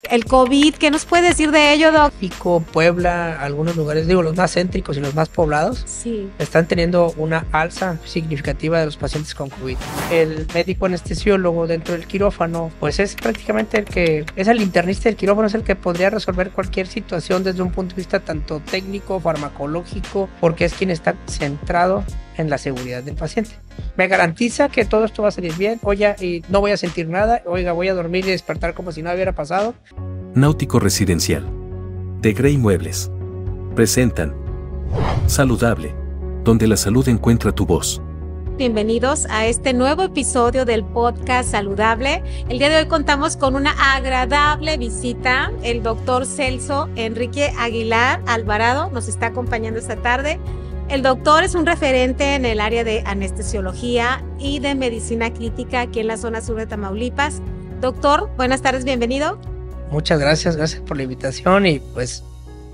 El COVID, ¿qué nos puede decir de ello, doc? Pico, Puebla, algunos lugares, los más céntricos y los más poblados, Sí. están teniendo una alza significativa de los pacientes con COVID. El médico anestesiólogo dentro del quirófano, pues es prácticamente el internista del quirófano, es el que podría resolver cualquier situación desde un punto de vista tanto técnico, farmacológico, porque es quien está centrado en la seguridad del paciente. Me garantiza que todo esto va a salir bien, oye, y no voy a sentir nada, oiga, voy a dormir y despertar como si nada hubiera pasado. Náutico Residencial de Grey Muebles presentan Saludable, donde la salud encuentra tu voz. Bienvenidos a este nuevo episodio del podcast Saludable. El día de hoy contamos con una agradable visita. El doctor Celso Enrique Aguilar Alvarado nos está acompañando esta tarde. El doctor es un referente en el área de anestesiología y de medicina crítica aquí en la zona sur de Tamaulipas. Doctor, buenas tardes, bienvenido. Muchas gracias por la invitación y pues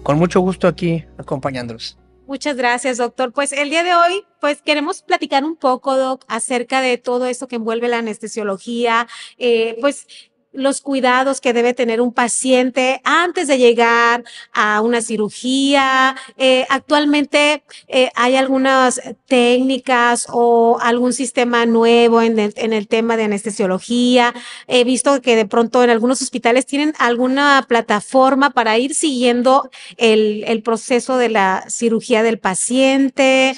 con mucho gusto aquí acompañándolos. Muchas gracias, doctor. Pues el día de hoy, pues queremos platicar un poco, doc, acerca de todo eso que envuelve la anestesiología, pues los cuidados que debe tener un paciente antes de llegar a una cirugía. Actualmente hay algunas técnicas o algún sistema nuevo en el tema de anestesiología. He visto que de pronto en algunos hospitales tienen alguna plataforma para ir siguiendo el proceso de la cirugía del paciente.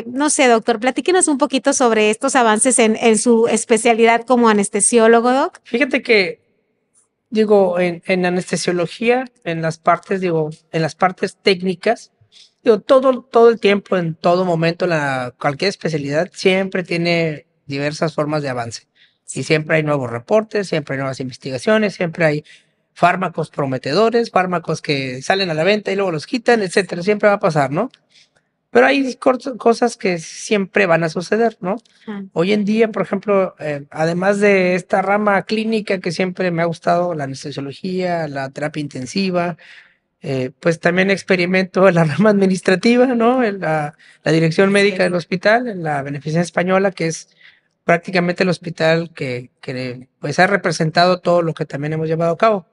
No sé, doctor, platíquenos un poquito sobre estos avances en su especialidad como anestesiólogo, doc. Fíjate que, en anestesiología, en las partes técnicas, todo el tiempo, en todo momento, cualquier especialidad siempre tiene diversas formas de avance. Y siempre hay nuevos reportes, siempre hay nuevas investigaciones, siempre hay fármacos prometedores, fármacos que salen a la venta y luego los quitan, etcétera. Siempre va a pasar, ¿no? Pero hay cosas que siempre van a suceder, ¿no? Hoy en día, por ejemplo, además de esta rama clínica que siempre me ha gustado, la anestesiología, la terapia intensiva, pues también experimento en la rama administrativa, ¿no? En la dirección médica del hospital, en la Beneficencia Española, que es prácticamente el hospital que pues ha representado todo lo que también hemos llevado a cabo.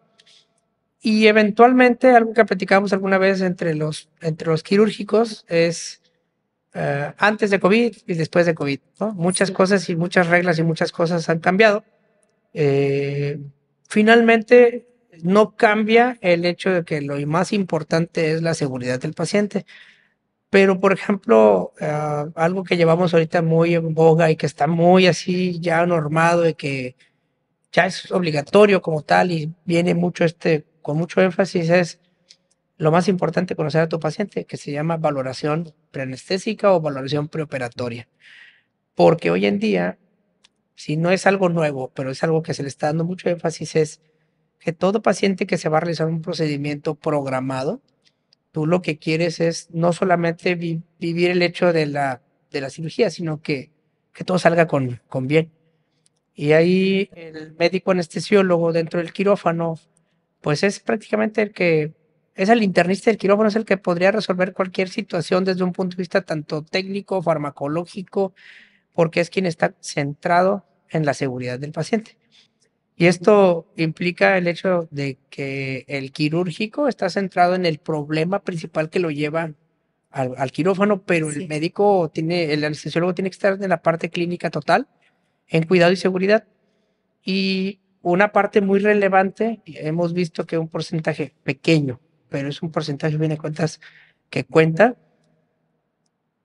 Y eventualmente, algo que platicamos alguna vez entre los quirúrgicos es antes de COVID y después de COVID, ¿no? Muchas cosas y muchas reglas y muchas cosas han cambiado. Finalmente, no cambia el hecho de que lo más importante es la seguridad del paciente. Pero, por ejemplo, algo que llevamos ahorita muy en boga y que está muy así ya normado y que ya es obligatorio como tal y viene mucho con mucho énfasis es lo más importante conocer a tu paciente, que se llama valoración preanestésica o valoración preoperatoria. Porque hoy en día, si no es algo nuevo, pero es algo que se le está dando mucho énfasis, es que todo paciente que se va a realizar un procedimiento programado, tú lo que quieres es no solamente vivir el hecho de la cirugía, sino que todo salga con bien. Y ahí el médico anestesiólogo dentro del quirófano, pues es prácticamente el internista del quirófano, es el que podría resolver cualquier situación desde un punto de vista tanto técnico, farmacológico, porque es quien está centrado en la seguridad del paciente. Y esto implica el hecho de que el quirúrgico está centrado en el problema principal que lo lleva al quirófano, pero sí. El anestesiólogo tiene que estar en la parte clínica total, en cuidado y seguridad. Y una parte muy relevante, hemos visto que un porcentaje pequeño, pero es un porcentaje, bien de cuentas, que cuenta,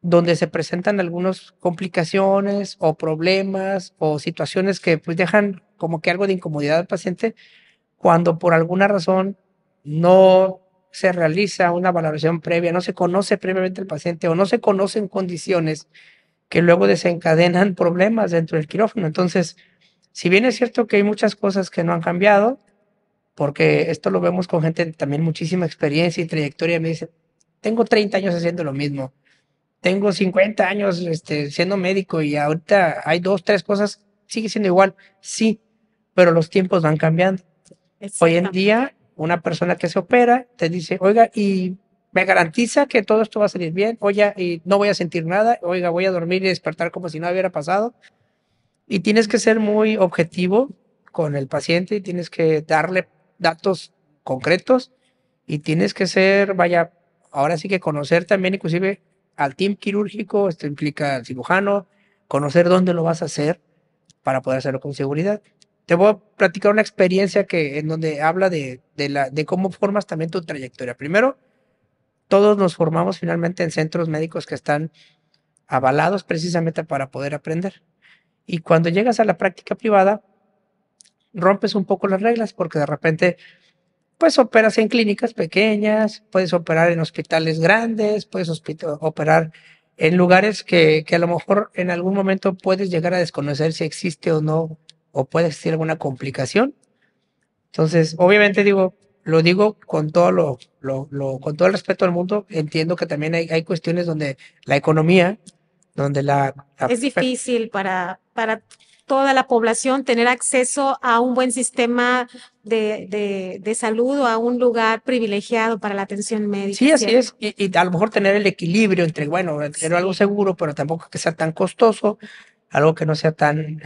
donde se presentan algunas complicaciones o problemas o situaciones que pues dejan como que algo de incomodidad al paciente cuando por alguna razón no se realiza una valoración previa, no se conoce previamente el paciente o no se conocen condiciones que luego desencadenan problemas dentro del quirófano. Entonces, si bien es cierto que hay muchas cosas que no han cambiado, porque esto lo vemos con gente de también muchísima experiencia y trayectoria, me dice, tengo 30 años haciendo lo mismo, tengo 50 años siendo médico y ahorita hay 2, 3 cosas, sigue siendo igual, sí, pero los tiempos van cambiando. Hoy en día, una persona que se opera te dice, oiga, y me garantiza que todo esto va a salir bien, oiga, y no voy a sentir nada, oiga, voy a dormir y despertar como si nada hubiera pasado. Y tienes que ser muy objetivo con el paciente y tienes que darle datos concretos y tienes que ser, vaya, ahora sí que conocer también inclusive al team quirúrgico, esto implica al cirujano, conocer dónde lo vas a hacer para poder hacerlo con seguridad. Te voy a platicar una experiencia en donde habla de cómo formas también tu trayectoria. Primero, todos nos formamos finalmente en centros médicos que están avalados precisamente para poder aprender. Y cuando llegas a la práctica privada, rompes un poco las reglas porque de repente, pues operas en clínicas pequeñas, puedes operar en hospitales grandes, puedes operar en lugares que a lo mejor en algún momento puedes llegar a desconocer si existe o no, o puede existir alguna complicación. Entonces, obviamente lo digo con con todo el respeto del mundo. Entiendo que también hay cuestiones donde la economía, donde Es difícil para toda la población tener acceso a un buen sistema de salud o a un lugar privilegiado para la atención médica. Sí, así ¿cierto? es. Y a lo mejor tener el equilibrio entre, bueno, tener algo seguro, pero tampoco que sea tan costoso, algo que no sea tan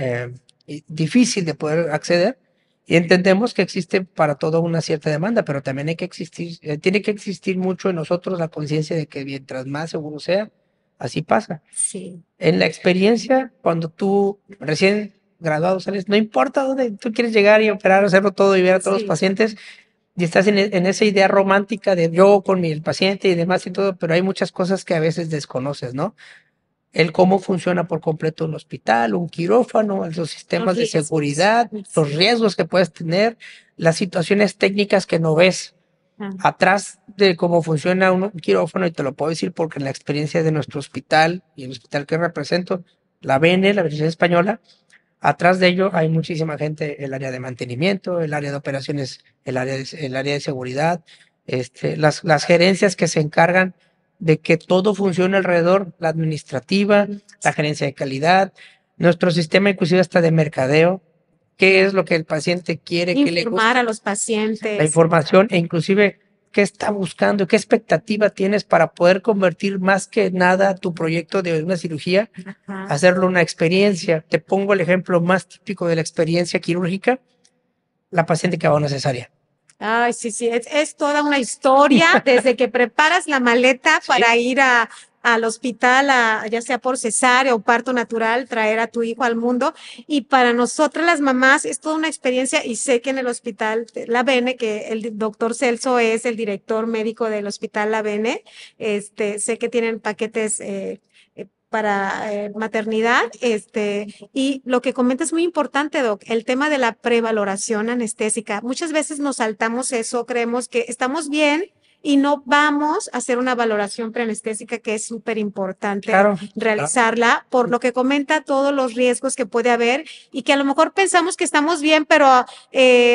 difícil de poder acceder. Y entendemos que existe para todo una cierta demanda, pero también tiene que existir mucho en nosotros la conciencia de que mientras más seguro sea, así pasa. Sí. En la experiencia, cuando tú recién graduado sales, no importa dónde tú quieres llegar y operar, hacerlo todo y ver a todos los Sí. pacientes, y estás en esa idea romántica de yo con el paciente y demás y todo, pero hay muchas cosas que a veces desconoces, ¿no? El cómo funciona por completo un hospital, un quirófano, los sistemas de riesgos. seguridad, los riesgos que puedes tener, las situaciones técnicas que no ves Ah, atrás de cómo funciona un quirófano, y te lo puedo decir porque en la experiencia de nuestro hospital y el hospital que represento, la BN, la Universidad Española, atrás de ello hay muchísima gente, el área de mantenimiento, el área de operaciones, el área de seguridad, las gerencias que se encargan de que todo funcione alrededor, la administrativa, la gerencia de calidad, nuestro sistema inclusive hasta de mercadeo, qué es lo que el paciente quiere, qué le informar gusta, a los la pacientes. información e inclusive qué está buscando, qué expectativa tienes para poder convertir más que nada tu proyecto de una cirugía, Ajá. hacerlo una experiencia. Te pongo el ejemplo más típico de la experiencia quirúrgica, la paciente que va a una cesárea. Ay, sí, sí, es toda una historia desde que preparas la maleta Sí. para ir al hospital, ya sea por cesárea o parto natural, traer a tu hijo al mundo. Y para nosotras las mamás es toda una experiencia, y sé que en el hospital La Bene, que el doctor Celso es el director médico del hospital La Bene, sé que tienen paquetes para maternidad, y lo que comenta es muy importante, Doc, el tema de la prevaloración anestésica. Muchas veces nos saltamos eso, creemos que estamos bien y no vamos a hacer una valoración preanestésica, que es súper importante realizarla, por lo que comenta todos los riesgos que puede haber y que a lo mejor pensamos que estamos bien, pero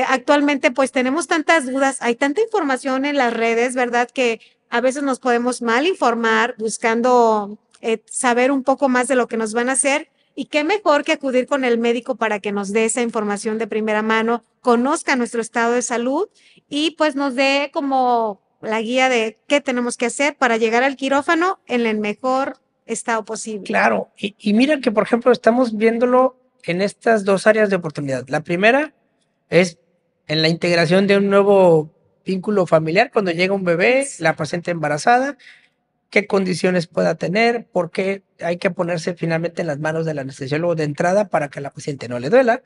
actualmente pues tenemos tantas dudas, hay tanta información en las redes, ¿verdad? Que a veces nos podemos mal informar buscando saber un poco más de lo que nos van a hacer, y qué mejor que acudir con el médico para que nos dé esa información de primera mano, conozca nuestro estado de salud y pues nos dé como la guía de qué tenemos que hacer para llegar al quirófano en el mejor estado posible. Claro, y mira que por ejemplo estamos viéndolo en estas dos áreas de oportunidad. La primera es en la integración de un nuevo vínculo familiar cuando llega un bebé, la paciente embarazada, qué condiciones pueda tener, por qué hay que ponerse finalmente en las manos del anestesiólogo de entrada para que a la paciente no le duela,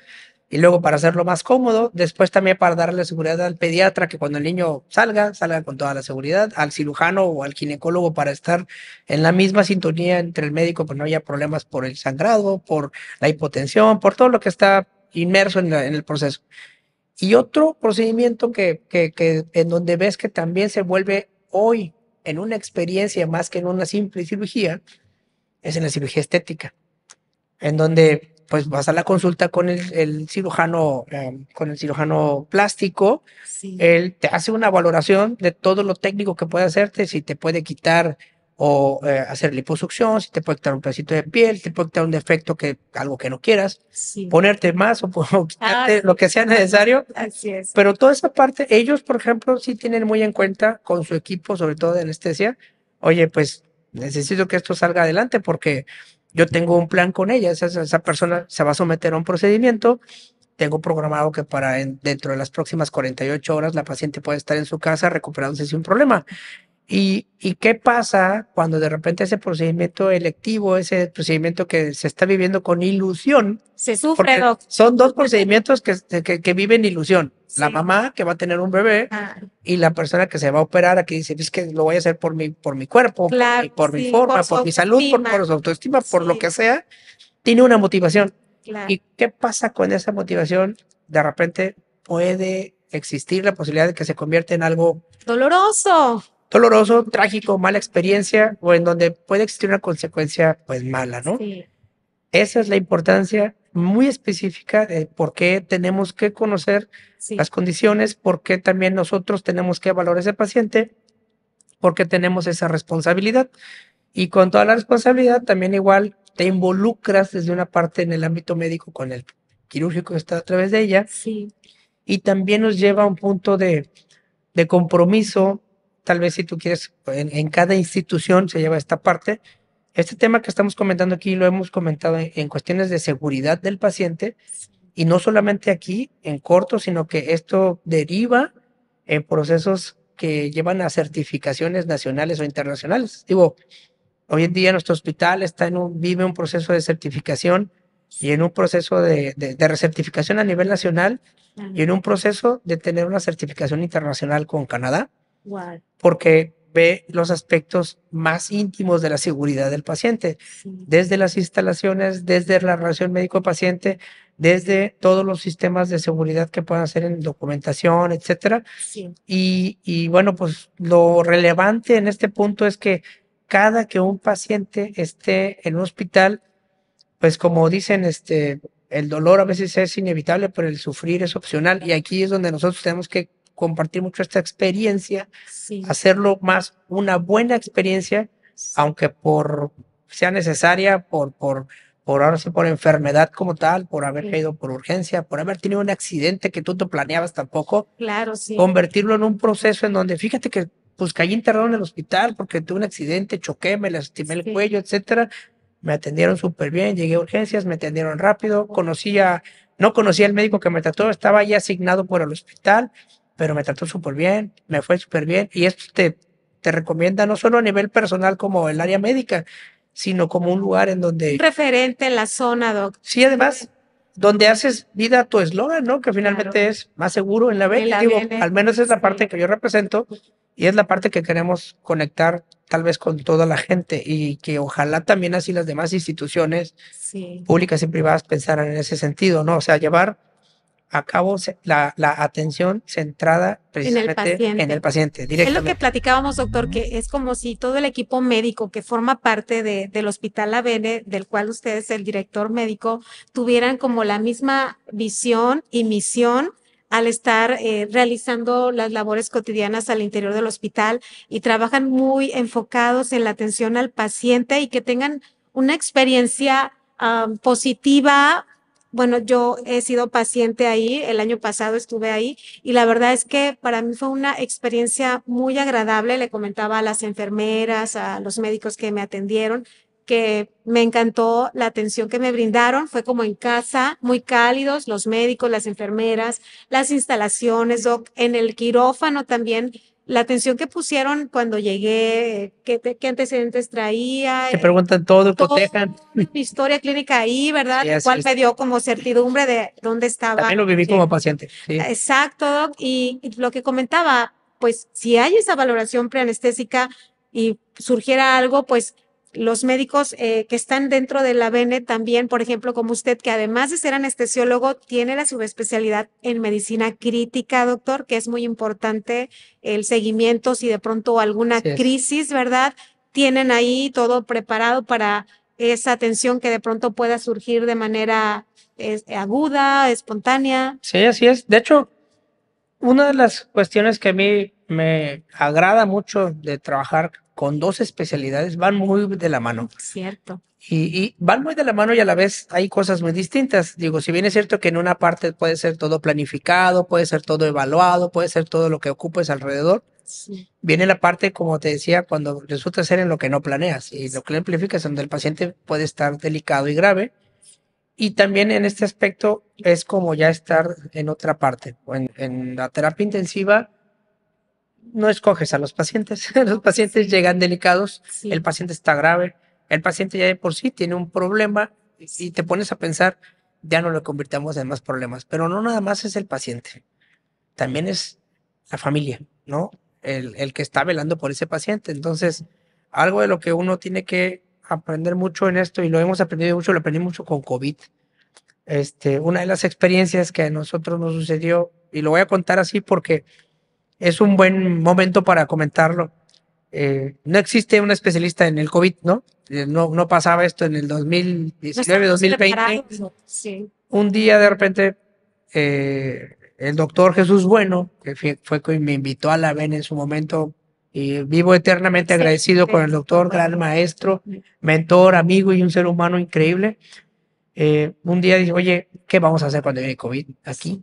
y luego para hacerlo más cómodo, después también para darle seguridad al pediatra, que cuando el niño salga con toda la seguridad, al cirujano o al ginecólogo para estar en la misma sintonía entre el médico, pues no haya problemas por el sangrado, por la hipotensión, por todo lo que está inmerso en el proceso. Y otro procedimiento que en donde ves que también se vuelve hoy en una experiencia más que en una simple cirugía, es en la cirugía estética, en donde pues vas a la consulta con el cirujano, con el cirujano plástico. Sí. Él te hace una valoración de todo lo técnico que puede hacerte, si te puede quitar o hacer liposucción, si te puede quitar un pedacito de piel, te puede quitar un defecto, algo que no quieras, Sí. ponerte más o quitarte sí. lo que sea necesario. Así es. Pero toda esa parte, ellos, por ejemplo, sí tienen muy en cuenta con su equipo, sobre todo de anestesia, oye, pues necesito que esto salga adelante porque yo tengo un plan con ella, esa persona se va a someter a un procedimiento, tengo programado que dentro de las próximas 48 horas la paciente puede estar en su casa recuperándose sin problema. ¿Y qué pasa cuando de repente ese procedimiento electivo, ese procedimiento que se está viviendo con ilusión? Se sufre, Porque Doc. son dos procedimientos que viven ilusión. Sí. La mamá que va a tener un bebé y la persona que se va a operar, que dice, es que lo voy a hacer por mi cuerpo, Claro, por mi sí, forma, por por mi salud, por su autoestima, por lo Sí. que sea, tiene una motivación. Claro. ¿Y qué pasa con esa motivación? De repente puede existir la posibilidad de que se convierta en algo Doloroso. doloroso, trágico, mala experiencia, o en donde puede existir una consecuencia pues mala, ¿no? Sí. Esa es la importancia muy específica de por qué tenemos que conocer Sí. las condiciones, por qué también nosotros tenemos que evaluar a ese paciente, porque tenemos esa responsabilidad. Y con toda la responsabilidad también igual te involucras desde una parte en el ámbito médico con el quirúrgico que está a través de ella, Sí. y también nos lleva a un punto de compromiso. Tal vez si tú quieres, en cada institución se lleva esta parte. Este tema que estamos comentando aquí lo hemos comentado en cuestiones de seguridad del paciente, y no solamente aquí en corto, sino que esto deriva en procesos que llevan a certificaciones nacionales o internacionales. Digo, hoy en día nuestro hospital vive un proceso de certificación y en un proceso de recertificación a nivel nacional y en un proceso de tener una certificación internacional con Canadá, Wow. porque ve los aspectos más íntimos de la seguridad del paciente, Sí. desde las instalaciones, desde la relación médico-paciente, desde todos los sistemas de seguridad que puedan hacer en documentación, etcétera. Sí. Y bueno, pues lo relevante en este punto es que cada que un paciente esté en un hospital, pues como dicen, el dolor a veces es inevitable, pero el sufrir es opcional. Y aquí es donde nosotros tenemos que compartir mucho esta experiencia, Sí. hacerlo más una buena experiencia, aunque sea necesaria, por ahora sí, por enfermedad como tal, por haber Sí. caído por urgencia, por haber tenido un accidente que tú no planeabas tampoco, Claro, sí. convertirlo en un proceso en donde, fíjate que pues caí internado en el hospital porque tuve un accidente, choqué, me lastimé el Sí. cuello, etcétera. Me atendieron súper bien, llegué a urgencias, me atendieron rápido, no conocía al médico que me trató, estaba ya asignado por el hospital, pero me trató súper bien, me fue súper bien, y esto te recomienda no solo a nivel personal como el área médica, sino como un lugar en Un donde, referente en la zona, Doc. sí, además, donde haces vida a tu eslogan, ¿no? Que finalmente Claro. es más seguro en la En BN. la Digo, BN, al menos es la sí. parte que yo represento y es la parte que queremos conectar tal vez con toda la gente, y que ojalá también así las demás instituciones Sí. públicas y privadas pensaran en ese sentido, ¿no? O sea, llevar a cabo la atención centrada precisamente en el paciente, Es lo que directamente. platicábamos, doctor, que es como si todo el equipo médico que forma parte del Hospital ABN, del cual usted es el director médico, tuvieran como la misma visión y misión al estar realizando las labores cotidianas al interior del hospital, y trabajan muy enfocados en la atención al paciente y que tengan una experiencia positiva. Bueno, yo he sido paciente ahí, el año pasado estuve ahí, y la verdad es que para mí fue una experiencia muy agradable. Le comentaba a las enfermeras, a los médicos que me atendieron, que me encantó la atención que me brindaron. Fue como en casa, muy cálidos los médicos, las enfermeras, las instalaciones, Doc, en el quirófano también. La atención que pusieron cuando llegué, qué antecedentes traía, Te preguntan todo y cotejan. mi historia clínica ahí, ¿verdad? Sí, Lo así cual es. me dio como certidumbre de dónde estaba. También lo viví como paciente, sí. Exacto, Doc. Y lo que comentaba, pues si hay esa valoración preanestésica y surgiera algo, pues los médicos que están dentro de la BN también, por ejemplo, como usted, que además de ser anestesiólogo, tiene la subespecialidad en medicina crítica, doctor, que es muy importante el seguimiento si de pronto alguna Así es. crisis, ¿verdad? Tienen ahí todo preparado para esa atención que de pronto pueda surgir de manera aguda, espontánea. Sí, así es. De hecho, una de las cuestiones que a mí me agrada mucho de trabajar con dos especialidades, van muy de la mano. Cierto. Y van muy de la mano, y a la vez hay cosas muy distintas. Digo, si bien es cierto que en una parte puede ser todo planificado, puede ser todo evaluado, puede ser todo lo que ocupes alrededor, Sí. viene la parte, como te decía, cuando resulta ser en lo que no planeas, y lo que no planificas, donde el paciente puede estar delicado y grave. Y también en este aspecto es como ya estar en otra parte. En la terapia intensiva no escoges a los pacientes. Los pacientes llegan delicados, el Sí, paciente está grave, el paciente ya de por sí tiene un problema y te pones a pensar, ya no lo convirtamos en más problemas. Pero no nada más es el paciente, también es la familia, ¿no? El que está velando por ese paciente. Entonces, algo de lo que uno tiene que aprender mucho en esto, y lo hemos aprendido mucho, lo aprendí mucho con COVID. Una de las experiencias que a nosotros nos sucedió, y lo voy a contar así porque es un buen momento para comentarlo. No existe un especialista en el COVID, ¿no? No pasaba esto en el no 2019, estamos 2020. preparados. Sí, Un día de repente el doctor Jesús Bueno, que fue quien me invitó a la VEN en su momento, y vivo eternamente agradecido con el doctor, gran maestro, mentor, amigo y un ser humano increíble. Un día dice, oye, ¿qué vamos a hacer cuando llegue COVID aquí?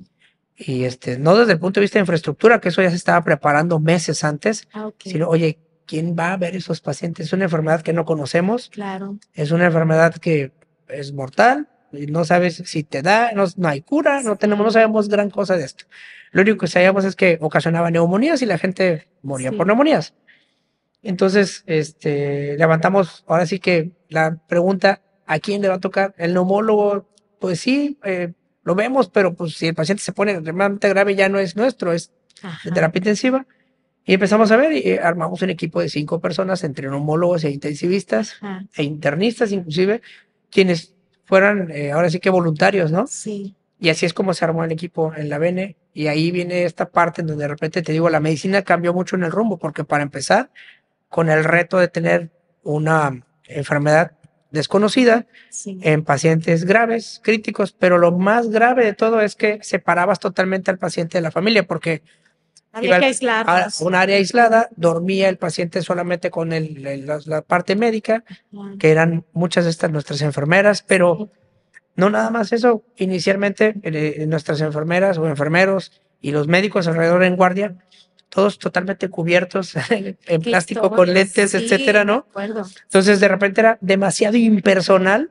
Y no desde el punto de vista de infraestructura, que eso ya se estaba preparando meses antes, ok, sino, oye, ¿quién va a ver esos pacientes? Es una enfermedad que no conocemos, claro. es una enfermedad que es mortal, y no sabes si te da, no hay cura, no sabemos gran cosa de esto. Lo único que sabíamos es que ocasionaba neumonías y la gente moría por Sí, neumonías. Entonces, levantamos ahora sí que la pregunta, ¿a quién le va a tocar? El neumólogo, pues sí, lo vemos, pero pues si el paciente se pone realmente grave ya no es nuestro, es de ajá, terapia intensiva. Y empezamos a ver y armamos un equipo de 5 personas entre neumólogos e intensivistas ajá, e internistas inclusive, quienes fueran ahora sí que voluntarios, ¿no? sí, Y así es como se armó el equipo en la VN. Y ahí viene esta parte en donde de repente te digo, la medicina cambió mucho en el rumbo, porque para empezar, con el reto de tener una enfermedad desconocida sí. en pacientes graves, críticos, pero lo más grave de todo es que separabas totalmente al paciente de la familia, porque Había iba que a aislarnos. un área aislada, dormía el paciente solamente con la parte médica, Ajá, que eran muchas de estas nuestras enfermeras, pero sí, no nada más eso. Inicialmente nuestras enfermeras o enfermeros y los médicos alrededor en guardia, todos totalmente cubiertos en qué plástico con historia, lentes, etcétera, sí, me ¿no? acuerdo. Entonces de repente era demasiado impersonal,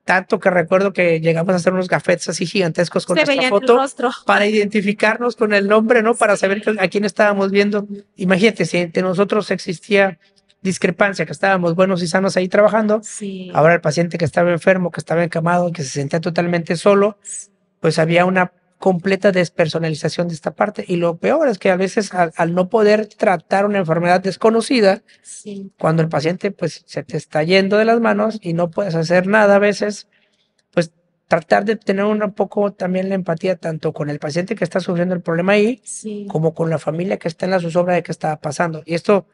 tanto que recuerdo que llegamos a hacer unos gafetes así gigantescos con Se nuestra veía en el foto rostro. para identificarnos con el nombre, ¿no? Para saber Sí, a quién estábamos viendo. Imagínate, si entre nosotros existía discrepancia, que estábamos buenos y sanos ahí trabajando, sí, ahora el paciente que estaba enfermo, que estaba encamado, que se sentía totalmente solo, pues había una completa despersonalización de esta parte. Y lo peor es que a veces al no poder tratar una enfermedad desconocida, sí, cuando el paciente pues se te está yendo de las manos y no puedes hacer nada a veces, pues tratar de tener un poco también la empatía tanto con el paciente que está sufriendo el problema ahí, sí, como con la familia que está en la zozobra de qué estaba pasando. Y esto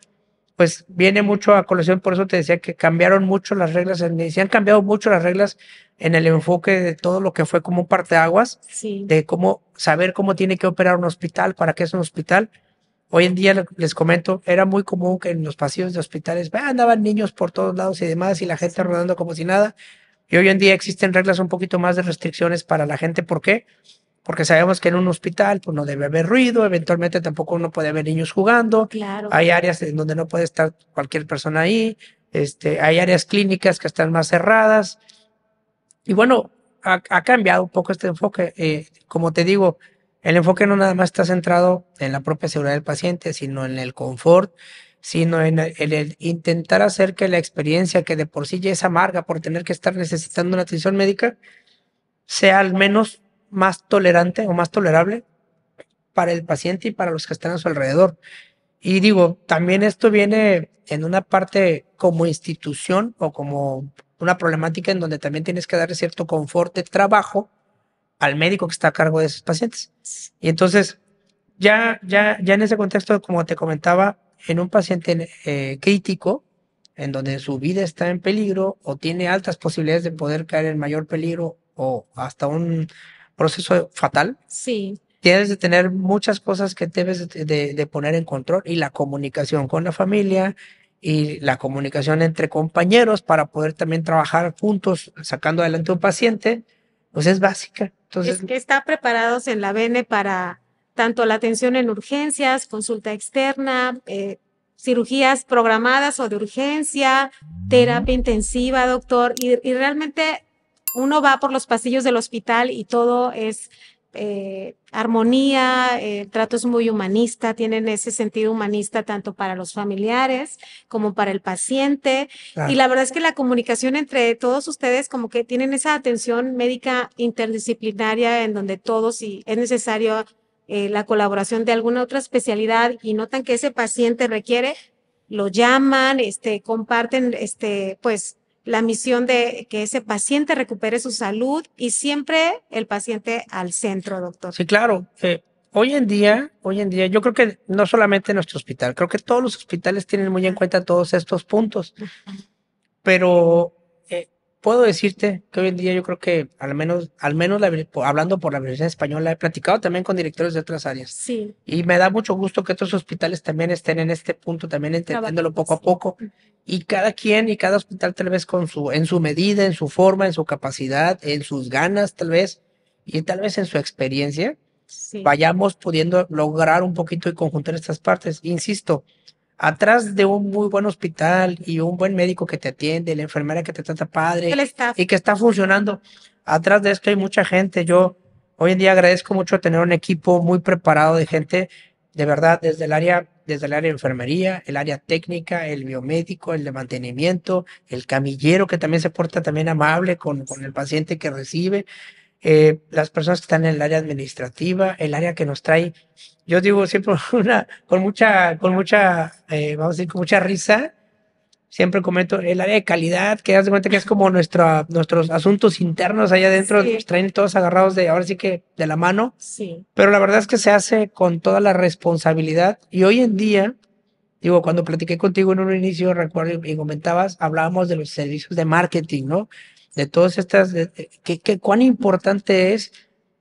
pues viene mucho a colación, por eso te decía que cambiaron mucho las reglas en medicina, han cambiado mucho las reglas en el enfoque de todo lo que fue como un parteaguas, sí, de cómo saber cómo tiene que operar un hospital, para qué es un hospital. Hoy en día les comento, era muy común que en los pasillos de hospitales andaban niños por todos lados y demás, y la gente sí, rodando como si nada. Y hoy en día existen reglas un poquito más de restricciones para la gente. ¿Por qué? Porque sabemos que en un hospital pues no debe haber ruido, eventualmente tampoco no puede haber niños jugando, claro. hay áreas en donde no puede estar cualquier persona ahí, hay áreas clínicas que están más cerradas. Y bueno, ha cambiado un poco este enfoque. Como te digo, el enfoque no nada más está centrado en la propia seguridad del paciente, sino en el confort, sino en el intentar hacer que la experiencia, que de por sí ya es amarga por tener que estar necesitando una atención médica, sea al menos más tolerante o más tolerable para el paciente y para los que están a su alrededor. Y digo, también esto viene en una parte como institución o como una problemática en donde también tienes que darle cierto confort de trabajo al médico que está a cargo de esos pacientes. Y entonces, ya en ese contexto, como te comentaba, en un paciente crítico, en donde su vida está en peligro o tiene altas posibilidades de poder caer en mayor peligro o hasta un proceso fatal, Sí, tienes de tener muchas cosas que debes de poner en control, y la comunicación con la familia y la comunicación entre compañeros para poder también trabajar juntos sacando adelante un paciente, pues es básica. es Entonces, que está preparados en la VN para tanto la atención en urgencias, consulta externa, cirugías programadas o de urgencia, terapia intensiva, doctor, y realmente uno va por los pasillos del hospital y todo es armonía, el trato es muy humanista, tienen ese sentido humanista tanto para los familiares como para el paciente. Claro. Y la verdad es que la comunicación entre todos ustedes como que tienen esa atención médica interdisciplinaria en donde todos, si es necesario la colaboración de alguna otra especialidad y notan que ese paciente requiere, lo llaman, comparten, pues, la misión de que ese paciente recupere su salud y siempre el paciente al centro, doctor. Sí, claro. Hoy en día, yo creo que no solamente nuestro hospital, creo que todos los hospitales tienen muy en cuenta todos estos puntos, pero puedo decirte que hoy en día yo creo que hablando por la Universidad Española, he platicado también con directores de otras áreas. Sí. Y me da mucho gusto que otros hospitales también estén en este punto, también entendiéndolo poco a poco. Y cada quien y cada hospital tal vez en su medida, en su forma, en su capacidad, en sus ganas tal vez, y tal vez en su experiencia, Sí. vayamos pudiendo lograr un poquito y conjuntar estas partes. Insisto, atrás de un muy buen hospital y un buen médico que te atiende, la enfermera que te trata padre El staff. y que está funcionando, atrás de esto hay mucha gente. Yo hoy en día agradezco mucho tener un equipo muy preparado de gente, de verdad, desde el área de enfermería, el área técnica, el biomédico, el de mantenimiento, el camillero que también se porta también amable con el paciente que recibe, las personas que están en el área administrativa, el área que nos trae, yo digo siempre vamos a decir, con mucha risa, siempre comento el área de calidad, que haz de cuenta que es como nuestros asuntos internos allá adentro, Sí. nos traen todos agarrados ahora sí que de la mano, Sí. pero la verdad es que se hace con toda la responsabilidad y hoy en día, digo, cuando platiqué contigo en un inicio, recuerdo y comentabas, hablábamos de los servicios de marketing, ¿no? De todas estas, que cuán importante es,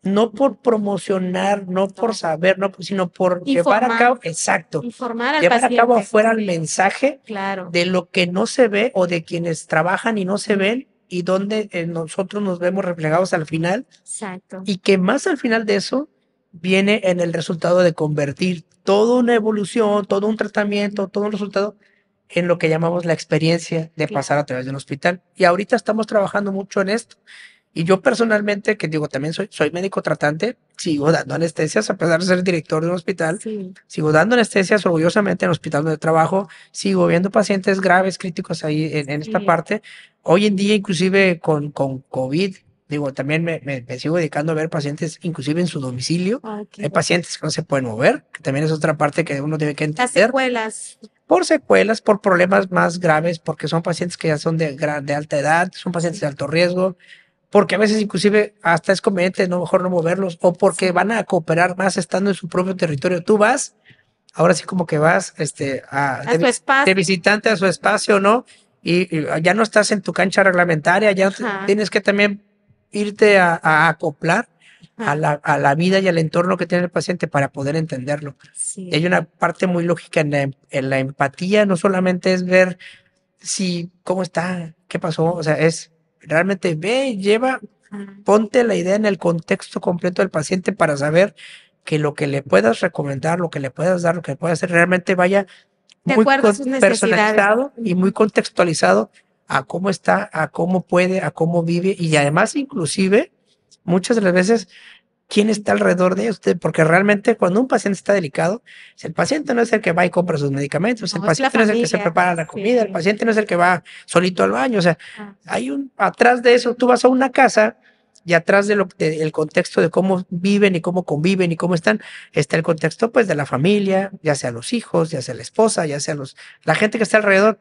no por promocionar, no por saber, sino por llevar a cabo, exacto, Informar al llevar a paciente. cabo afuera el Sí. mensaje Claro. de lo que no se ve o de quienes trabajan y no se ven y donde nosotros nos vemos reflejados al final. Exacto. Y que más al final de eso viene en el resultado de convertir toda una evolución, todo un tratamiento, todo un resultado en lo que llamamos la experiencia de pasar a través de un hospital. Y ahorita estamos trabajando mucho en esto. Y yo personalmente, que digo, también soy médico tratante, sigo dando anestesias a pesar de ser director de un hospital, Sí. sigo dando anestesias orgullosamente en el hospital donde trabajo, sigo viendo pacientes graves, críticos ahí en esta Sí. parte. Hoy en día, inclusive con COVID, digo, también me sigo dedicando a ver pacientes inclusive en su domicilio. Okay. Hay pacientes que no se pueden mover, que también es otra parte que uno tiene que Las entender. secuelas. Por secuelas, por problemas más graves, porque son pacientes que ya son de alta edad, son pacientes de alto riesgo, porque a veces inclusive hasta es conveniente no mejor no moverlos, o porque Sí. van a cooperar más estando en su propio territorio. Tú vas, ahora sí como que vas A su de espacio. visitante a su espacio, ¿no? Y ya no estás en tu cancha reglamentaria, ya Ajá. tienes que también irte a acoplar Ajá. a la vida y al entorno que tiene el paciente para poder entenderlo. Sí. Y hay una parte muy lógica en la empatía, no solamente es ver si, cómo está, qué pasó, o sea, es realmente ve, lleva, Ajá. ponte la idea en el contexto completo del paciente para saber que lo que le puedas recomendar, lo que le puedas dar, lo que le puedas hacer, realmente vaya De muy acuerdo a sus personalizado necesidades. y muy contextualizado a cómo está, a cómo puede, a cómo vive y además inclusive muchas de las veces quién está alrededor de usted, porque realmente cuando un paciente está delicado, el paciente no es el que va y compra sus medicamentos, el No, es la paciente no es el que se familia. prepara la comida, el Sí. paciente no es el que va solito al baño, o sea, Ah, hay atrás de eso, tú vas a una casa y atrás el contexto de cómo viven y cómo conviven y cómo están, está el contexto pues de la familia, ya sea los hijos, ya sea la esposa, ya sea la gente que está alrededor.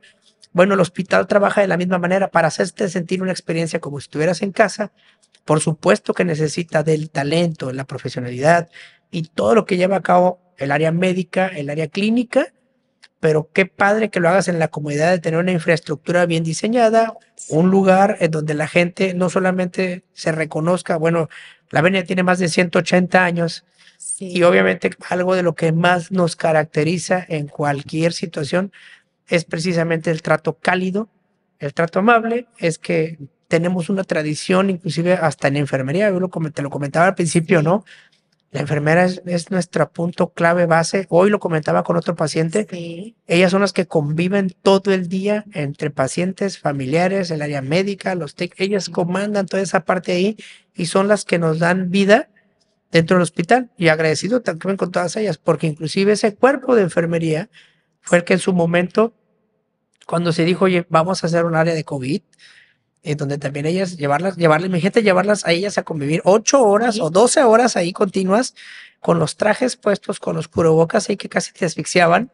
Bueno, el hospital trabaja de la misma manera para hacerte sentir una experiencia como si estuvieras en casa. Por supuesto que necesita del talento, la profesionalidad y todo lo que lleva a cabo el área médica, el área clínica, pero qué padre que lo hagas en la comodidad de tener una infraestructura bien diseñada, un lugar en donde la gente no solamente se reconozca, bueno, la Venia tiene más de 180 años sí. y obviamente algo de lo que más nos caracteriza en cualquier situación es precisamente el trato cálido, el trato amable, es que tenemos una tradición, inclusive hasta en enfermería, te lo comentaba al principio, Sí. ¿no? La enfermera es nuestro punto clave base. Hoy lo comentaba con otro paciente. Sí. Ellas son las que conviven todo el día entre pacientes, familiares, el área médica, los TEC. Ellas comandan toda esa parte ahí y son las que nos dan vida dentro del hospital. Y agradecido también con todas ellas, porque inclusive ese cuerpo de enfermería fue el que en su momento, cuando se dijo, oye, vamos a hacer un área de COVID, en donde también ellas imagínate llevarlas a ellas a convivir 8 horas Sí. o 12 horas ahí continuas con los trajes puestos, con los cubrebocas ahí que casi te asfixiaban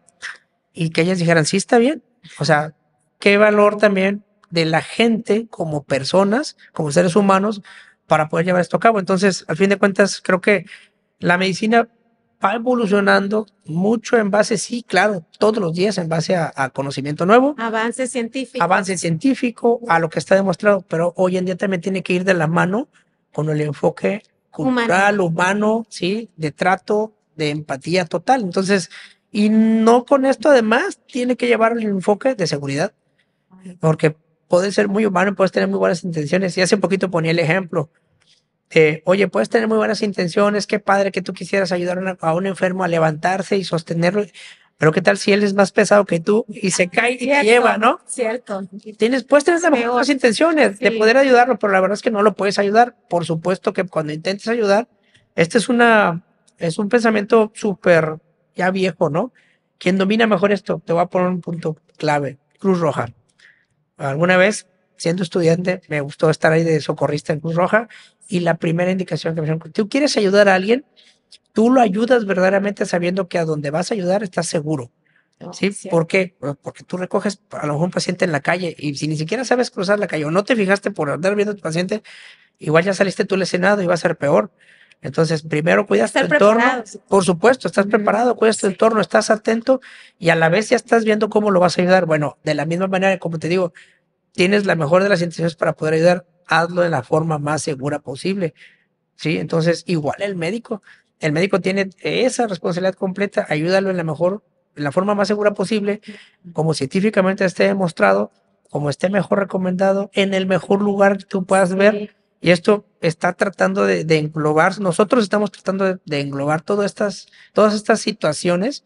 y que ellas dijeran, sí, está bien. O sea, qué valor también de la gente como personas, como seres humanos, para poder llevar esto a cabo. Entonces, al fin de cuentas, creo que la medicina va evolucionando mucho en base, sí, claro, todos los días en base a conocimiento nuevo, Avance científico. avance científico, a lo que está demostrado, pero hoy en día también tiene que ir de la mano con el enfoque cultural, humano, ¿sí? De trato, de empatía total. Entonces, y no con esto además tiene que llevar el enfoque de seguridad, porque puedes ser muy humano y puedes tener muy buenas intenciones. Y hace poquito ponía el ejemplo. Oye, puedes tener muy buenas intenciones, qué padre que tú quisieras ayudar a un enfermo a levantarse y sostenerlo, pero qué tal si él es más pesado que tú y se cae y te lleva, ¿no? Cierto. Puedes tener las mejores intenciones de Sí. poder ayudarlo, pero la verdad es que no lo puedes ayudar. Por supuesto que cuando intentes ayudar, este es un pensamiento súper ya viejo, ¿no? ¿Quién domina mejor esto? Te voy a poner un punto clave. Cruz Roja. Alguna vez, siendo estudiante, me gustó estar ahí de socorrista en Cruz Roja y la primera indicación que me dijeron, tú quieres ayudar a alguien, tú lo ayudas verdaderamente sabiendo que a donde vas a ayudar estás seguro. ¿Sí? ¿Por qué? Porque tú recoges a lo mejor un paciente en la calle y si ni siquiera sabes cruzar la calle o no te fijaste por andar viendo a tu paciente, igual ya saliste tú lesionado y va a ser peor. Entonces, primero cuidas tu entorno. Por supuesto, estás preparado, cuidas tu entorno, estás atento y a la vez ya estás viendo cómo lo vas a ayudar. Bueno, de la misma manera, como te digo, tienes la mejor de las intenciones para poder ayudar, hazlo de la forma más segura posible. ¿Sí? Entonces, igual el médico tiene esa responsabilidad completa, ayúdalo en la forma más segura posible, como científicamente esté demostrado, como esté mejor recomendado, en el mejor lugar que tú puedas ver. Y esto está tratando de englobar, nosotros estamos tratando de englobar todas estas situaciones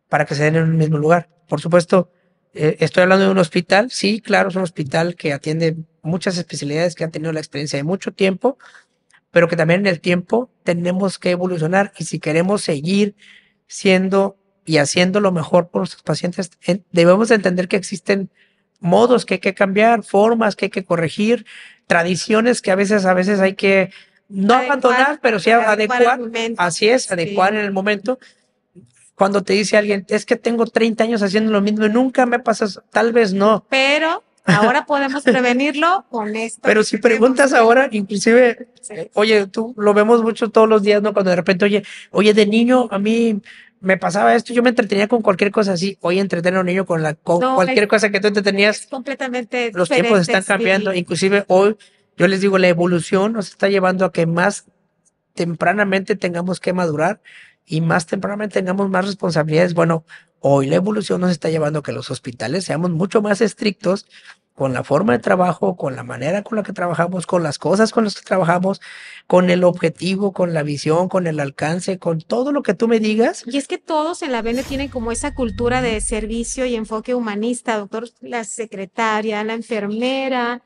para que se den en un mismo lugar. Por supuesto, estoy hablando de un hospital, sí, claro, es un hospital que atiende muchas especialidades, que han tenido la experiencia de mucho tiempo, pero que también en el tiempo tenemos que evolucionar y si queremos seguir siendo y haciendo lo mejor por nuestros pacientes, debemos de entender que existen modos que hay que cambiar, formas que hay que corregir, tradiciones que a veces hay que no abandonar, pero sí adecuar. Así es, adecuar en el momento. Cuando te dice alguien, es que tengo 30 años haciendo lo mismo y nunca me pasas, tal vez no. Pero ahora podemos prevenirlo con esto. Pero si preguntas ahora, inclusive, oye, tú lo vemos mucho todos los días, ¿no? Cuando de repente, oye, de niño a mí me pasaba esto, yo me entretenía con cualquier cosa así. Hoy entretener a un niño con cualquier cosa que tú entretenías. Es completamente los tiempos están cambiando. Sí. Inclusive hoy, yo les digo, la evolución nos está llevando a que más tempranamente tengamos que madurar y más tempranamente tengamos más responsabilidades. Bueno, hoy la evolución nos está llevando a que los hospitales seamos mucho más estrictos con la forma de trabajo, con la manera con la que trabajamos, con las cosas con las que trabajamos, con el objetivo, con la visión, con el alcance, con todo lo que tú me digas. Y es que todos en la BN tienen como esa cultura de servicio y enfoque humanista, doctor, la secretaria, la enfermera,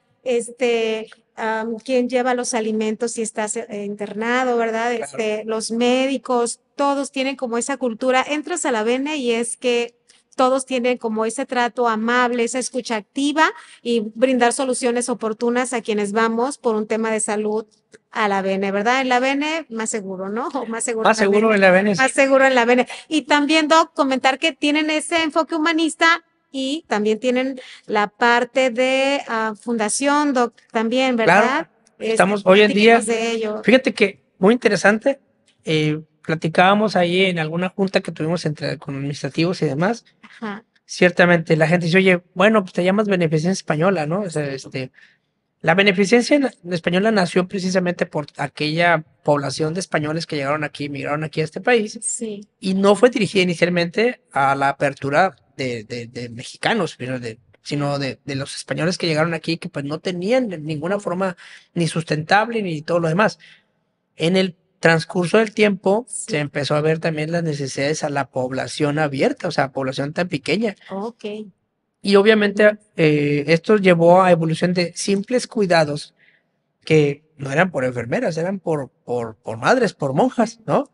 quien lleva los alimentos si estás internado, ¿verdad? Claro. Los médicos, todos tienen como esa cultura. Entras a la BN y es que todos tienen como ese trato amable, esa escucha activa y brindar soluciones oportunas a quienes vamos por un tema de salud a la BN, ¿verdad? En la BN más seguro, ¿no? O más seguro, más seguro en la BN. Más seguro en la BN. Y también, Doc, comentar que tienen ese enfoque humanista y también tienen la parte de fundación, Doc, también, ¿verdad? Claro, estamos hoy en día, fíjate que muy interesante, platicábamos ahí en alguna junta que tuvimos con administrativos y demás. Ajá. Ciertamente la gente dice, oye, bueno, pues te llamas beneficencia española, ¿no? O sea, la beneficencia española nació precisamente por aquella población de españoles que migraron aquí a este país. Sí. Y no fue dirigida inicialmente a la apertura de mexicanos, sino de los españoles que llegaron aquí, que pues no tenían ninguna forma ni sustentable ni todo lo demás. En el transcurso del tiempo Sí. se empezó a ver también las necesidades a la población abierta, o sea, población tan pequeña. Ok. Y obviamente esto llevó a evolución de simples cuidados que no eran por enfermeras, eran por madres, por monjas, ¿no?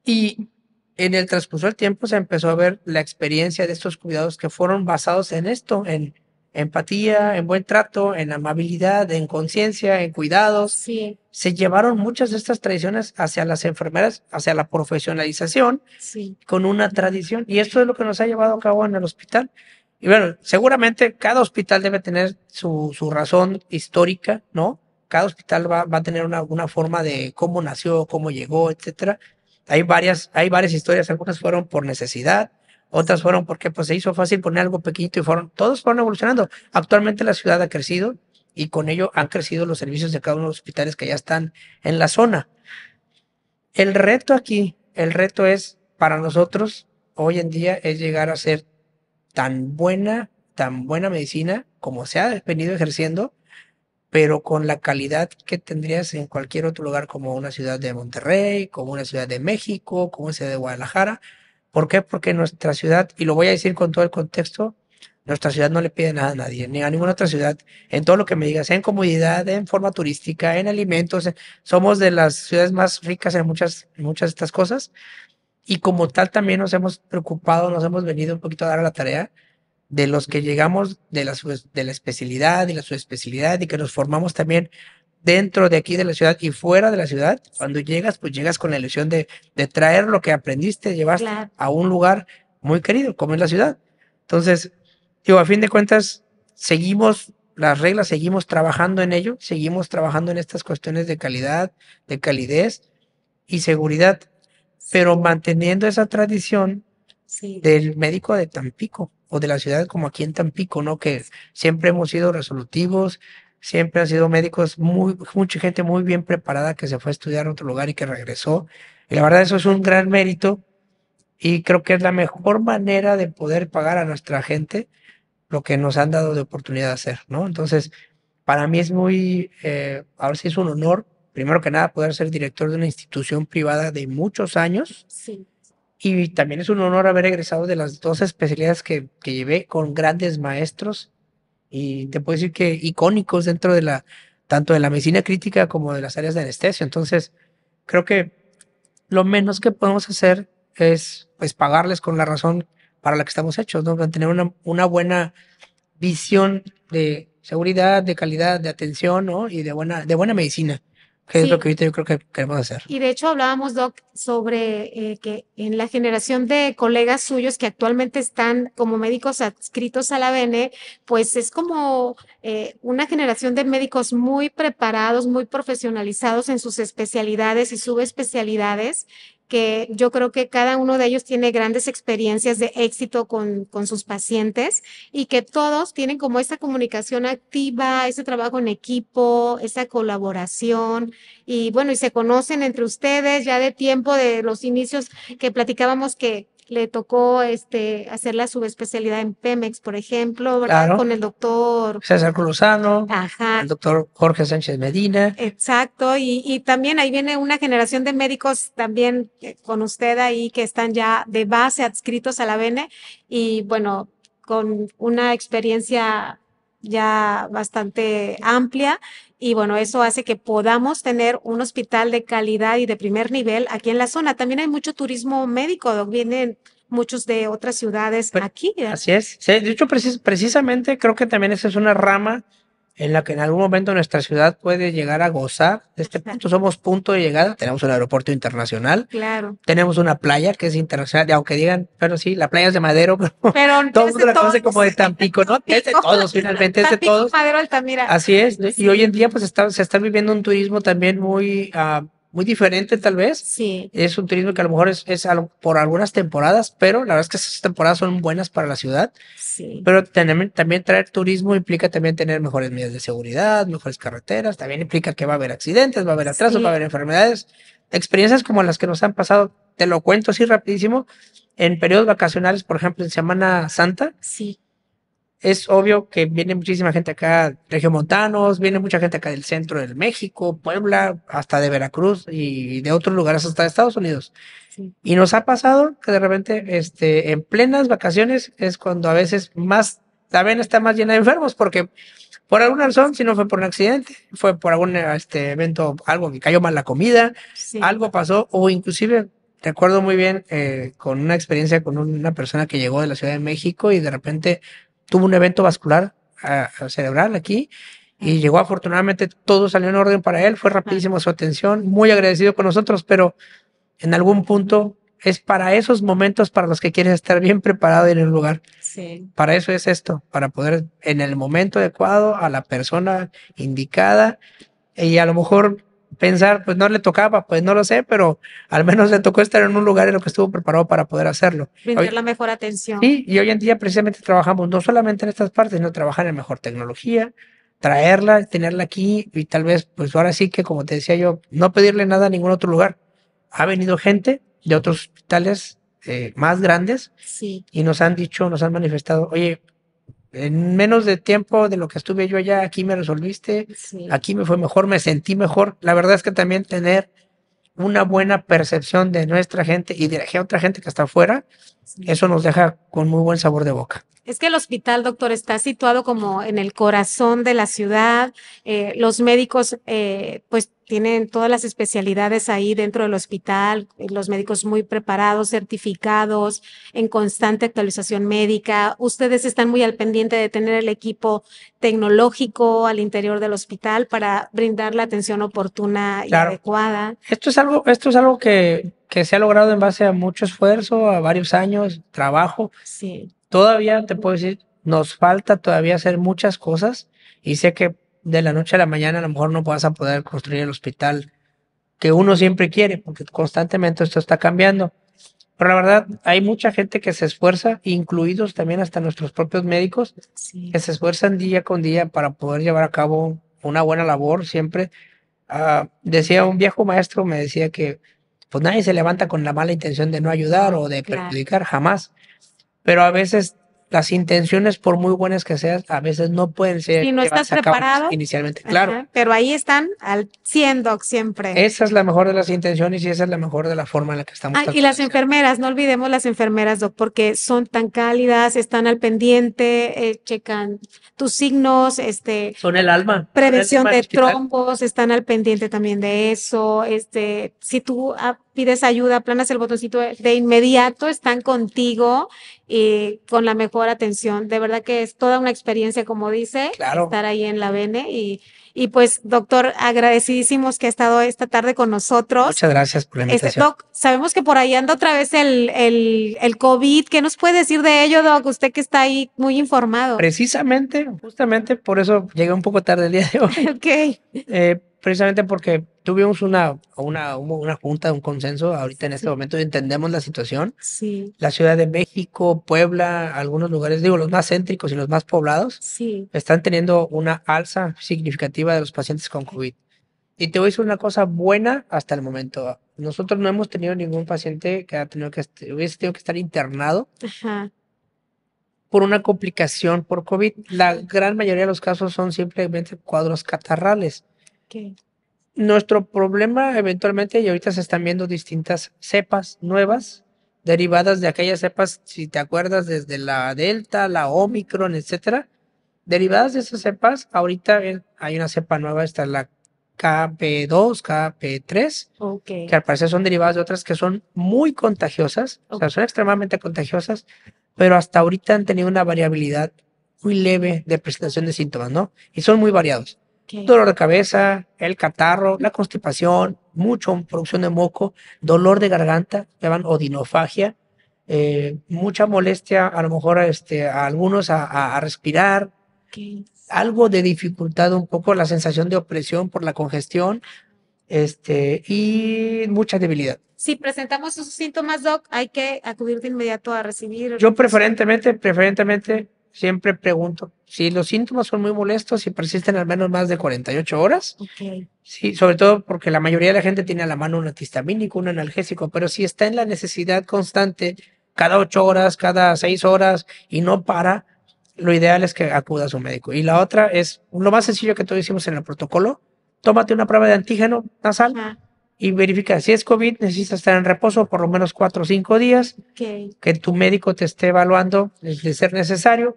Y en el transcurso del tiempo se empezó a ver la experiencia de estos cuidados que fueron basados en esto, en empatía, en buen trato, en amabilidad, en conciencia, en cuidados. Sí, Se llevaron muchas de estas tradiciones hacia las enfermeras, hacia la profesionalización, sí, con una tradición. Y esto es lo que nos ha llevado a cabo en el hospital. Y bueno, seguramente cada hospital debe tener su razón histórica, ¿no? Cada hospital va a tener una forma de cómo nació, cómo llegó, etcétera. Hay varias historias, algunas fueron por necesidad, otras fueron porque pues, se hizo fácil poner algo pequeñito y todos fueron evolucionando. Actualmente la ciudad ha crecido y con ello han crecido los servicios de cada uno de los hospitales que ya están en la zona. El reto aquí, el reto es para nosotros hoy en día es llegar a ser tan buena medicina como se ha venido ejerciendo, pero con la calidad que tendrías en cualquier otro lugar como una ciudad de Monterrey, como una ciudad de México, como una ciudad de Guadalajara. ¿Por qué? Porque nuestra ciudad, y lo voy a decir con todo el contexto, nuestra ciudad no le pide nada a nadie, ni a ninguna otra ciudad, en todo lo que me digas, en comodidad, en forma turística, en alimentos, somos de las ciudades más ricas en muchas de estas cosas, y como tal también nos hemos preocupado, nos hemos venido un poquito a dar a la tarea de los que llegamos de la especialidad y la subespecialidad y que nos formamos también dentro de aquí de la ciudad y fuera de la ciudad. Cuando llegas, pues llegas con la ilusión de traer lo que aprendiste, llevaste claro. a un lugar muy querido, como es la ciudad. Entonces, digo, a fin de cuentas, seguimos las reglas, seguimos trabajando en ello, seguimos trabajando en estas cuestiones de calidad, de calidez y seguridad, pero manteniendo esa tradición Sí, del médico de Tampico o de la ciudad como aquí en Tampico, ¿no? Que siempre hemos sido resolutivos, siempre han sido médicos, mucha gente muy bien preparada que se fue a estudiar a otro lugar y que regresó. Y la verdad eso es un gran mérito y creo que es la mejor manera de poder pagar a nuestra gente lo que nos han dado de oportunidad de hacer, ¿no? Entonces, para mí es ahora sí es un honor, primero que nada, poder ser director de una institución privada de muchos años sí, y también es un honor haber egresado de las dos especialidades que llevé con grandes maestros y te puedo decir que icónicos dentro de tanto de la medicina crítica como de las áreas de anestesia. Entonces, creo que lo menos que podemos hacer es pues pagarles con la razón para la que estamos hechos, ¿no? Tener una buena visión de seguridad, de calidad, de atención, ¿no? Y de buena medicina, que es lo sí. que ahorita yo creo que queremos hacer. Y de hecho hablábamos, Doc, sobre que en la generación de colegas suyos que actualmente están como médicos adscritos a la BN, pues es como una generación de médicos muy preparados, muy profesionalizados en sus especialidades y subespecialidades, que yo creo que cada uno de ellos tiene grandes experiencias de éxito con sus pacientes y que todos tienen como esta comunicación activa, ese trabajo en equipo, esa colaboración y bueno, y se conocen entre ustedes ya de tiempo de los inicios que platicábamos que le tocó hacer la subespecialidad en Pemex, por ejemplo, ¿verdad? Claro, Con el doctor, César Cruzano, ajá, el doctor Jorge Sánchez Medina. exacto, y también ahí viene una generación de médicos también con usted ahí que están ya de base adscritos a la BN y bueno, con una experiencia ya bastante amplia y bueno, eso hace que podamos tener un hospital de calidad y de primer nivel aquí en la zona. También hay mucho turismo médico, Doc, vienen muchos de otras ciudades Pues, aquí, ¿verdad? así es. Sí, de hecho, precisamente creo que también esa es una rama en la que en algún momento nuestra ciudad puede llegar a gozar de este Ajá. punto. Somos punto de llegada, tenemos un aeropuerto internacional, Claro, tenemos una playa que es internacional, y aunque digan, pero sí, la playa es de Madero, pero pero todo el es mundo de la conoce todos. como de Tampico, ¿no? Es de Tampico. todos, finalmente, es de Tampico, todos. Madero, Altamira. Así es, ¿no? Y Sí. hoy en día pues se está viviendo un turismo también muy diferente tal vez. Sí, Es un turismo que a lo mejor por algunas temporadas, pero la verdad es que esas temporadas son buenas para la ciudad. sí, Pero también traer turismo implica también tener mejores medidas de seguridad, mejores carreteras, también implica que va a haber accidentes, va a haber atrasos, va a sí, haber enfermedades. Experiencias como las que nos han pasado, te lo cuento así rapidísimo, en periodos vacacionales, por ejemplo, en Semana Santa, sí, es obvio que viene muchísima gente acá, regiomontanos, viene mucha gente acá del centro de México, Puebla, hasta de Veracruz y de otros lugares hasta de Estados Unidos. Sí. Y nos ha pasado que de repente, en plenas vacaciones es cuando a veces más, la vena está más llena de enfermos, porque por alguna razón, si no fue por un accidente, fue por algún evento, algo que cayó mal la comida, Sí. algo pasó, o inclusive recuerdo muy bien con una experiencia con una persona que llegó de la Ciudad de México y de repente tuvo un evento vascular cerebral aquí y llegó afortunadamente, todo salió en orden para él, fue rapidísimo su atención, muy agradecido con nosotros, pero en algún punto es para esos momentos para los que quieres estar bien preparado en el lugar. Sí. Para eso es esto, para poder en el momento adecuado a la persona indicada y a lo mejor pensar, pues no le tocaba, pues no lo sé, pero al menos le tocó estar en un lugar en lo que estuvo preparado para poder hacerlo. Brindar la mejor atención. Sí, y hoy en día precisamente trabajamos no solamente en estas partes, sino trabajar en mejor tecnología, traerla, tenerla aquí y tal vez, pues ahora sí que como te decía yo, no pedirle nada a ningún otro lugar. Ha venido gente de otros hospitales más grandes Sí. y nos han dicho, nos han manifestado, oye, en menos de tiempo de lo que estuve yo allá, aquí me resolviste, Sí. aquí me fue mejor, me sentí mejor. La verdad es que también tener una buena percepción de nuestra gente y de la otra gente que está afuera, Sí. eso nos deja con muy buen sabor de boca. Es que el hospital, doctor, está situado como en el corazón de la ciudad. Los médicos, pues, tienen todas las especialidades ahí dentro del hospital. Los médicos muy preparados, certificados, en constante actualización médica. Ustedes están muy al pendiente de tener el equipo tecnológico al interior del hospital para brindar la atención oportuna y Claro. adecuada. Esto es algo que se ha logrado en base a mucho esfuerzo, a varios años, trabajo. Sí. Todavía te puedo decir, nos falta todavía hacer muchas cosas y sé que de la noche a la mañana a lo mejor no vas a poder construir el hospital que uno siempre quiere, porque constantemente esto está cambiando. Pero la verdad, hay mucha gente que se esfuerza, incluidos también hasta nuestros propios médicos, Sí. que se esfuerzan día con día para poder llevar a cabo una buena labor siempre. Decía un viejo maestro, me decía que pues nadie se levanta con la mala intención de no ayudar o de Claro. perjudicar, jamás. Pero a veces las intenciones, por muy buenas que sean, a veces no pueden ser Si no estás llevarse a cabo preparado, inicialmente. Claro, ajá, pero ahí están al 100, doc, siempre. esa es la mejor de las intenciones y esa es la mejor de la forma en la que estamos. Ah, y las enfermeras, no olvidemos las enfermeras, doc, porque son tan cálidas, están al pendiente, checan tus signos, Son el alma. prevención Son el alma de del hospital. trombos, están al pendiente también de eso, si tú pides ayuda, aplanas el botoncito de inmediato, están contigo y con la mejor atención. De verdad que es toda una experiencia, como dice, Claro. estar ahí en la Bene y pues, doctor, agradecidísimos que ha estado esta tarde con nosotros. Muchas gracias por la invitación. Doc, sabemos que por ahí anda otra vez el COVID. ¿Qué nos puede decir de ello, doc? Usted que está ahí muy informado. Precisamente, justamente por eso llegué un poco tarde el día de hoy. Ok. Precisamente porque tuvimos una junta, un consenso. Ahorita en este momento entendemos la situación. Sí. La Ciudad de México, Puebla, algunos lugares, digo, los más céntricos y los más poblados, Sí. están teniendo una alza significativa de los pacientes con COVID. Y te voy a decir una cosa buena hasta el momento. Nosotros no hemos tenido ningún paciente que hubiese tenido que estar internado. Ajá. Por una complicación por COVID. La gran mayoría de los casos son simplemente cuadros catarrales. Okay. Nuestro problema eventualmente, y ahorita se están viendo distintas cepas nuevas, derivadas de aquellas cepas, si te acuerdas, desde la Delta, la Omicron, etcétera. Derivadas de esas cepas, ahorita hay una cepa nueva, está la KP2, KP3, Okay. que al parecer son derivadas de otras que son muy contagiosas, o sea, son extremadamente contagiosas, pero hasta ahorita han tenido una variabilidad muy leve de presentación de síntomas, ¿no? Y son muy variados. Okay. Dolor de cabeza, el catarro, la constipación, mucho producción de moco, dolor de garganta, llaman odinofagia, mucha molestia, a lo mejor a algunos a respirar, Okay. algo de dificultad, un poco la sensación de opresión por la congestión, y mucha debilidad. Si presentamos esos síntomas, doc, hay que acudir de inmediato a recibir. Yo preferentemente siempre pregunto si los síntomas son muy molestos y persisten al menos más de 48 horas. Okay. Sí, sobre todo porque la mayoría de la gente tiene a la mano un antihistamínico, un analgésico, pero si está en la necesidad constante cada 8 horas, cada 6 horas y no para, lo ideal es que acuda a su médico. Y la otra es lo más sencillo que todos hicimos en el protocolo: tómate una prueba de antígeno nasal y verifica si es COVID. Necesitas estar en reposo por lo menos 4 o 5 días, que tu médico te esté evaluando de ser necesario,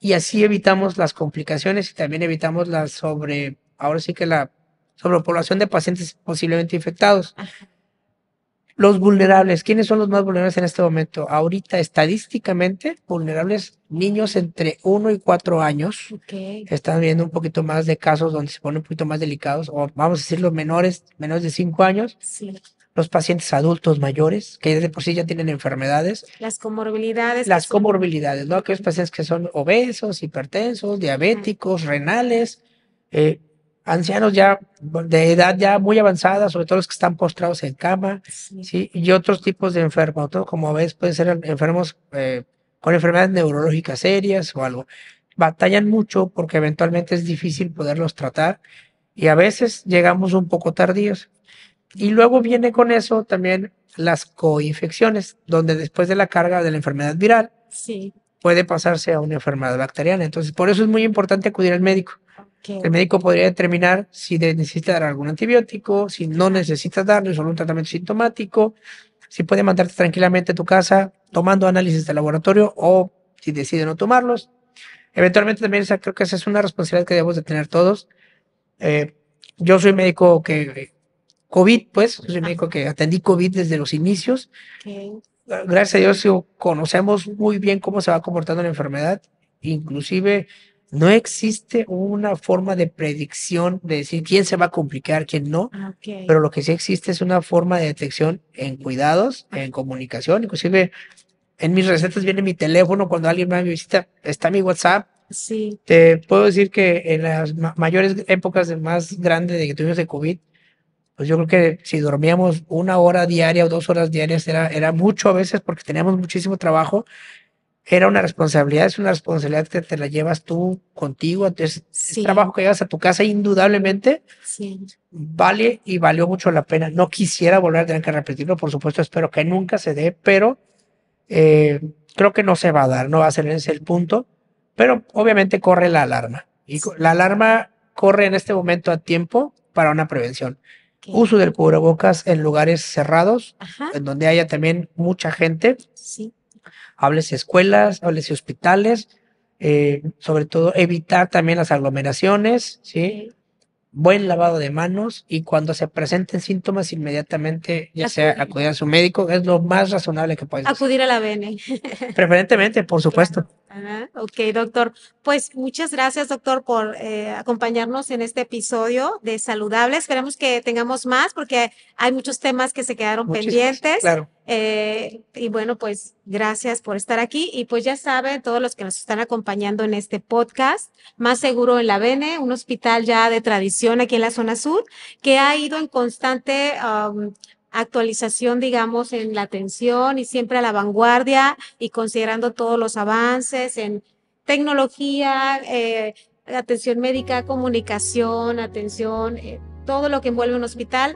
y así evitamos las complicaciones y también evitamos la sobrepoblación de pacientes posiblemente infectados. Los vulnerables, ¿quiénes son los más vulnerables en este momento? Ahorita, estadísticamente, vulnerables, niños entre 1 y 4 años. Están viendo un poquito más de casos donde se ponen un poquito más delicados, o vamos a decir los menores de 5 años. Sí. Los pacientes adultos mayores, que de por sí ya tienen enfermedades. Las comorbilidades. Las comorbilidades, ¿no? Aquellos pacientes que son obesos, hipertensos, diabéticos, renales, ancianos ya de edad ya muy avanzada, sobre todo los que están postrados en cama, ¿sí? Y otros tipos de enfermos, ¿no? Como ves, pueden ser enfermos con enfermedades neurológicas serias o algo. Batallan mucho porque eventualmente es difícil poderlos tratar y a veces llegamos un poco tardíos. Y luego viene con eso también las coinfecciones, donde después de la carga de la enfermedad viral, puede pasarse a una enfermedad bacteriana. Entonces, por eso es muy importante acudir al médico. El médico podría determinar si necesita dar algún antibiótico, si no necesitas darle solo un tratamiento sintomático, si puede mandarte tranquilamente a tu casa tomando análisis de laboratorio o si decide no tomarlos. Eventualmente también creo que esa es una responsabilidad que debemos de tener todos. Yo soy médico COVID, soy médico que atendí COVID desde los inicios. Gracias a Dios conocemos muy bien cómo se va comportando la enfermedad. Inclusive no existe una forma de predicción de decir quién se va a complicar, quién no, pero lo que sí existe es una forma de detección en cuidados, en comunicación. Inclusive en mis recetas viene mi teléfono, cuando alguien me visita está mi WhatsApp. Te puedo decir que en las mayores épocas más grandes de que tuvimos de COVID, pues yo creo que si dormíamos 1 hora diaria o 2 horas diarias era mucho a veces, porque teníamos muchísimo trabajo. Era una responsabilidad, es una responsabilidad que te la llevas tú contigo. Entonces, el trabajo que llevas a tu casa indudablemente vale y valió mucho la pena. No quisiera volver a tener que repetirlo, por supuesto, espero que nunca se dé, pero creo que no se va a dar, no va a ser ese el punto, pero obviamente corre la alarma. Y la alarma corre en este momento a tiempo para una prevención. Uso del cubrebocas en lugares cerrados, en donde haya también mucha gente. Háblese escuelas, háblese hospitales, sobre todo evitar también las aglomeraciones, ¿sí? Buen lavado de manos, y cuando se presenten síntomas inmediatamente, ya sea acudir a su médico, es lo más razonable que puedes hacer. Acudir a la BN. Preferentemente, por supuesto. Ok, doctor. Pues muchas gracias, doctor, por acompañarnos en este episodio de Saludable. Esperemos que tengamos más, porque hay muchos temas que se quedaron pendientes. Claro. Y bueno, pues gracias por estar aquí. Y pues ya saben, todos los que nos están acompañando en este podcast, Más Seguro en la BN, un hospital ya de tradición aquí en la zona sur, que ha ido en constante actualización, digamos, en la atención y siempre a la vanguardia, y considerando todos los avances en tecnología, atención médica, comunicación, atención, todo lo que envuelve un hospital.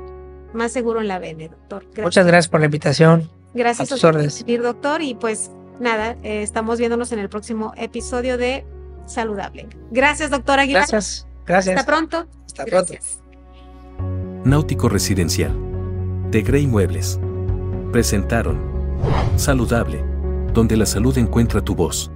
Más Seguro en la BN, doctor. Gracias. Muchas gracias por la invitación. Gracias a tus órdenes, doctor. Y pues nada, estamos viéndonos en el próximo episodio de Saludable. Gracias, doctor Aguilar. Gracias. Hasta pronto. Hasta pronto. Náutico Residencial de Grey Muebles presentaron Saludable, donde la salud encuentra tu voz.